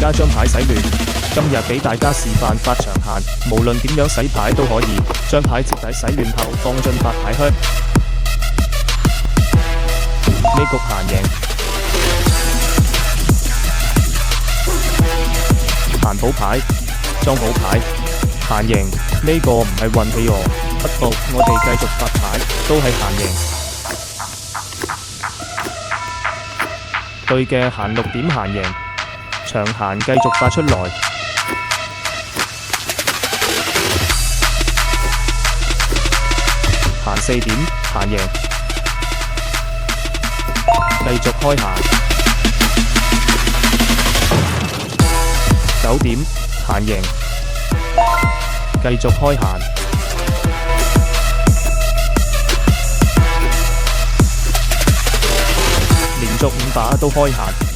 家將牌洗亂。今日俾大家示範發長閒，無論點樣洗牌都可以。將牌徹底洗亂後，放進發牌箱。呢局閒贏。閒補牌，裝好牌，閒贏。呢個唔係運氣喎，不過我哋繼續發牌，都係閒贏。對嘅閒6點閒贏，長閒繼續發出來。閒4點閒贏，繼續開閒。9點閒贏，繼續開閒。連續5把都開閒。